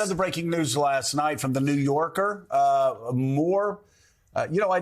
The breaking news last night from the New Yorker. I'd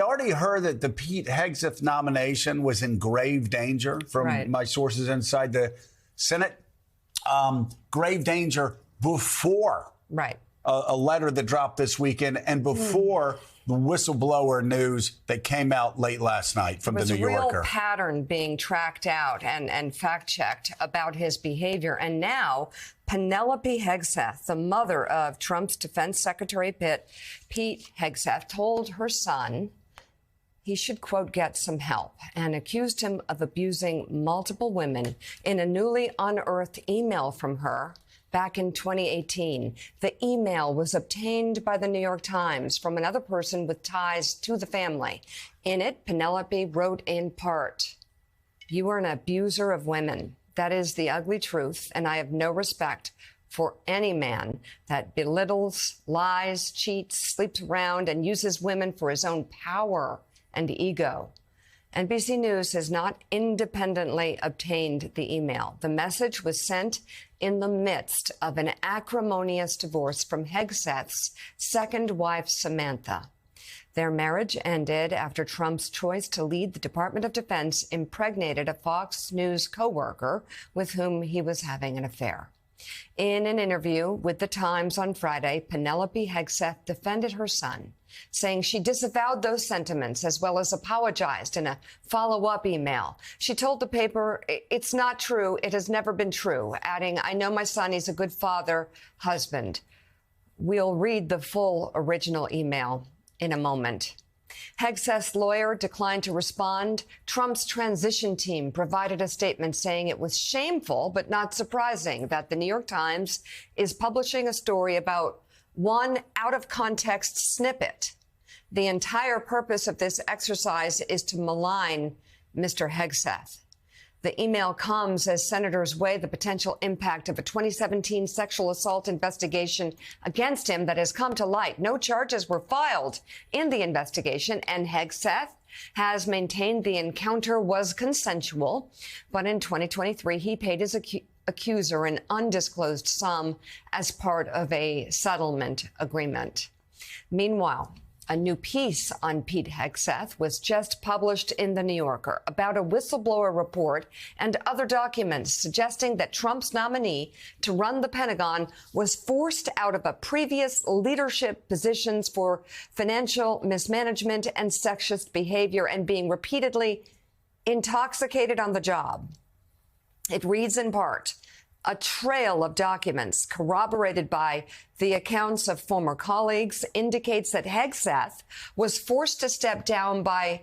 already heard that the Pete Hegseth nomination was in grave danger from my sources inside the Senate. Grave danger before a letter that dropped this weekend and before the whistleblower news that came out late last night from the New Yorker. There was a real pattern being tracked out and fact-checked about his behavior. And now Penelope Hegseth, the mother of Trump's Defense Secretary Pete Hegseth, told her son he should, quote, get some help, and accused him of abusing multiple women in a newly unearthed email from her back in 2018. The email was obtained by the New York Times from another person with ties to the family. In it, Penelope wrote in part, "You are an abuser of women. That is the ugly truth, and I have no respect for any man that belittles, lies, cheats, sleeps around, and uses women for his own power and ego." NBC News has not independently obtained the email. The message was sent in the midst of an acrimonious divorce from Hegseth's second wife, Samantha. Their marriage ended after Trump's choice to lead the Department of Defense impregnated a Fox News coworker with whom he was having an affair. In an interview with The Times on Friday, Penelope Hegseth defended her son, saying she disavowed those sentiments as well as apologized in a follow-up email. She told the paper, "It's not true. It has never been true," adding, "I know my son. He's a good father, husband." We'll read the full original email in a moment. Hegseth's lawyer declined to respond. Trump's transition team provided a statement saying it was shameful but not surprising that the New York Times is publishing a story about one out-of-context snippet. The entire purpose of this exercise is to malign Mr. Hegseth. The email comes as senators weigh the potential impact of a 2017 sexual assault investigation against him that has come to light. No charges were filed in the investigation, and Hegseth has maintained the encounter was consensual. But in 2023, he paid his accuser an undisclosed sum as part of a settlement agreement. Meanwhile, a new piece on Pete Hegseth was just published in The New Yorker about a whistleblower report and other documents suggesting that Trump's nominee to run the Pentagon was forced out of a previous leadership positions for financial mismanagement and sexist behavior and being repeatedly intoxicated on the job. It reads in part, a trail of documents corroborated by the accounts of former colleagues indicates that Hegseth was forced to step down by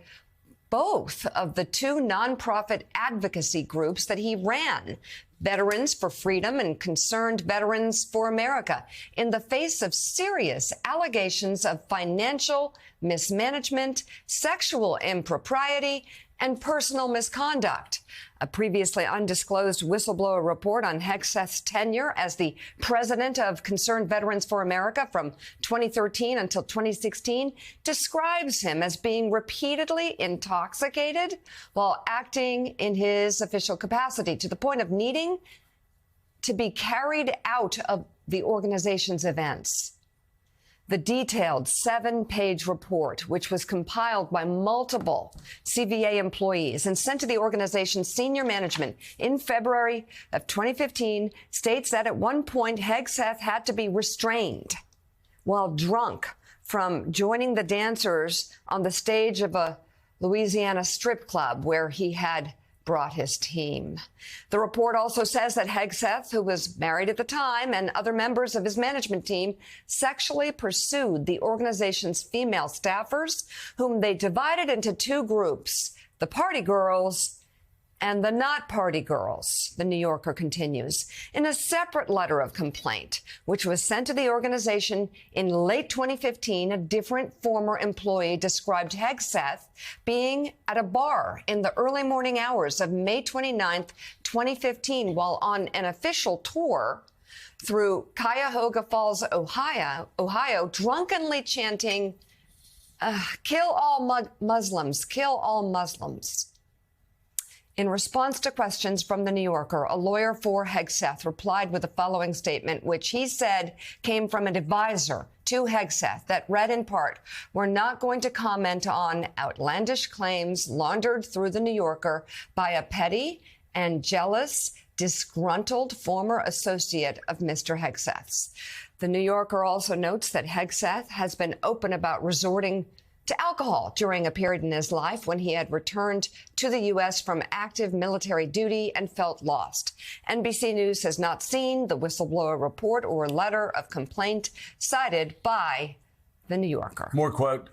both of the two nonprofit advocacy groups that he ran, Veterans for Freedom and Concerned Veterans for America, in the face of serious allegations of financial mismanagement, sexual impropriety, and personal misconduct. A previously undisclosed whistleblower report on Hegseth's tenure as the president of Concerned Veterans for America from 2013 until 2016 describes him as being repeatedly intoxicated while acting in his official capacity to the point of needing to be carried out of the organization's events. The detailed 7-page report, which was compiled by multiple CVA employees and sent to the organization's senior management in February of 2015, states that at one point Hegseth had to be restrained while drunk from joining the dancers on the stage of a Louisiana strip club where he had brought his team. The report also says that Hegseth, who was married at the time, and other members of his management team sexually pursued the organization's female staffers, whom they divided into two groups, the party girls and the not party girls, The New Yorker continues. In a separate letter of complaint, which was sent to the organization in late 2015, a different former employee described Hegseth being at a bar in the early morning hours of May 29th, 2015, while on an official tour through Cuyahoga Falls, Ohio, drunkenly chanting, kill all Muslims, kill all Muslims. In response to questions from The New Yorker, a lawyer for Hegseth replied with the following statement, which he said came from an advisor to Hegseth that read in part, "We're not going to comment on outlandish claims laundered through The New Yorker by a petty and jealous, disgruntled former associate of Mr. Hegseth's." The New Yorker also notes that Hegseth has been open about resorting to alcohol during a period in his life when he had returned to the U.S. from active military duty and felt lost. NBC News has not seen the whistleblower report or letter of complaint cited by The New Yorker. More quote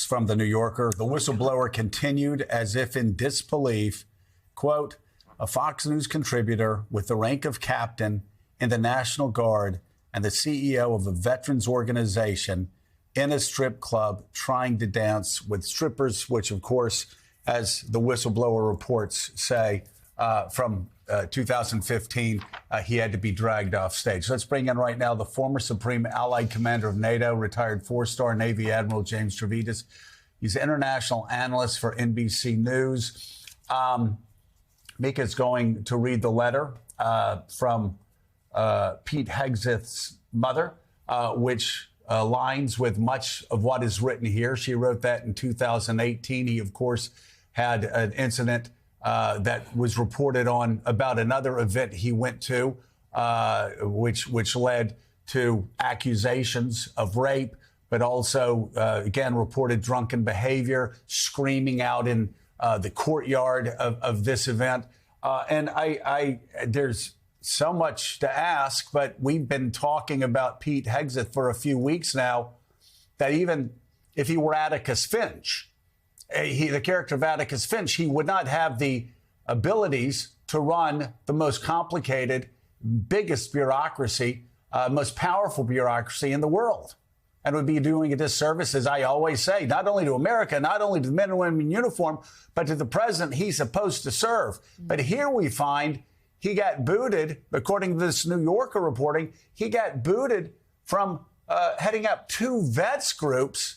from The New Yorker. The whistleblower continued as if in disbelief, quote, "A Fox News contributor with the rank of captain in the National Guard and the CEO of a veterans organization in a strip club trying to dance with strippers," which, of course, as the whistleblower reports say, from 2015, he had to be dragged off stage. Let's bring in right now the former Supreme Allied Commander of NATO, retired four-star Navy Admiral James Stavridis. He's international analyst for NBC News. Mika's going to read the letter from Pete Hegseth's mother, which aligns with much of what is written here. She wrote that in 2018. He, of course, had an incident that was reported on about another event he went to, which led to accusations of rape, but also, again, reported drunken behavior, screaming out in the courtyard of this event. And there's so much to ask, but we've been talking about Pete Hegseth for a few weeks now, that even if he were Atticus Finch, the character of Atticus Finch, he would not have the abilities to run the most complicated, biggest bureaucracy, most powerful bureaucracy in the world, and would be doing a disservice, as I always say, not only to America, not only to the men and women in uniform, but to the president he's supposed to serve. But here we find he got booted, according to this New Yorker reporting, he got booted from heading up two vets groups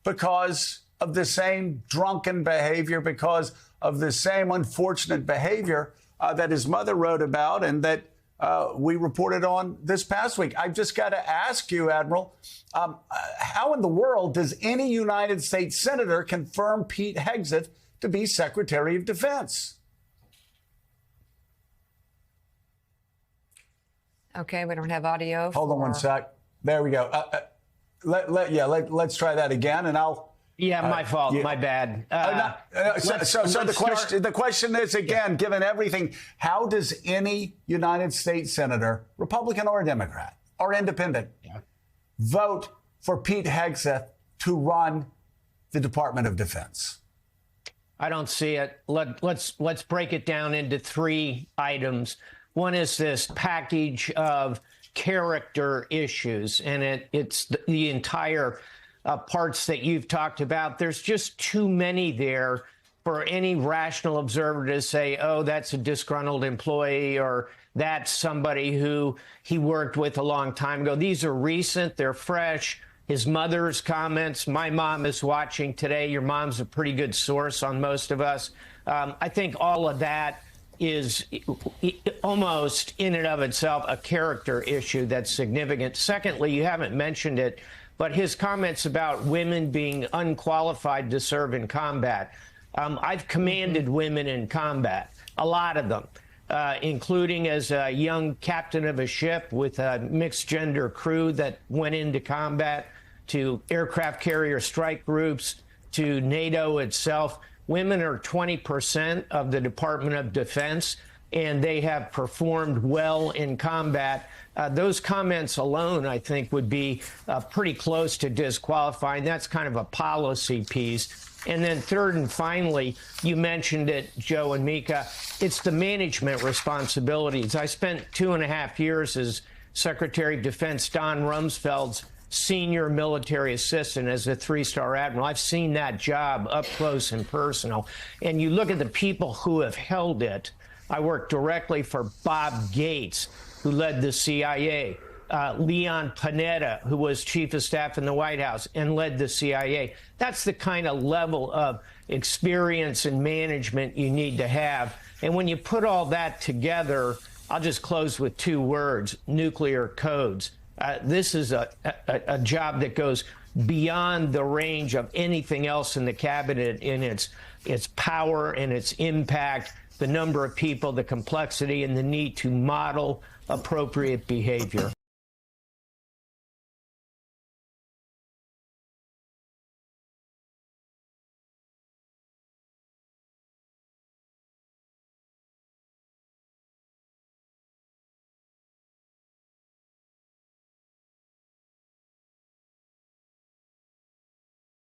because of the same drunken behavior, because of the same unfortunate behavior that his mother wrote about and that we reported on this past week. I've just got to ask you, Admiral, how in the world does any United States senator confirm Pete Hegseth to be Secretary of Defense? Okay, we don't have audio. Hold on one sec. There we go. Let's try that again, and I'll. Yeah, my fault. My bad. The question is, again, given everything, how does any United States senator, Republican or Democrat or independent, vote for Pete Hegseth to run the Department of Defense? I don't see it. Let's break it down into three items. One is this package of character issues, and it's the entire parts that you've talked about. There's just too many there for any rational observer to say, oh, that's a disgruntled employee, or that's somebody who he worked with a long time ago. These are recent. They're fresh. His mother's comments. My mom is watching today. Your mom's a pretty good source on most of us. I think all of that is almost in and of itself a character issue that's significant. Secondly, you haven't mentioned it, but his comments about women being unqualified to serve in combat. I've commanded women in combat, a lot of them, including as a young captain of a ship with a mixed gender crew that went into combat, to aircraft carrier strike groups, to NATO itself. Women are 20% of the Department of Defense, and they have performed well in combat. Those comments alone, I think, would be pretty close to disqualifying. That's kind of a policy piece. And then third and finally, you mentioned it, Joe and Mika, it's the management responsibilities. I spent 2.5 years as Secretary of Defense Don Rumsfeld's senior military assistant as a 3-star admiral. I've seen that job up close and personal. And you look at the people who have held it. I worked directly for Bob Gates, who led the CIA, Leon Panetta, who was chief of staff in the White House and led the CIA. That's the kind of level of experience and management you need to have. And when you put all that together, I'll just close with 2 words: nuclear codes. This is a job that goes beyond the range of anything else in the cabinet in its power and its impact, the number of people, the complexity, and the need to model appropriate behavior.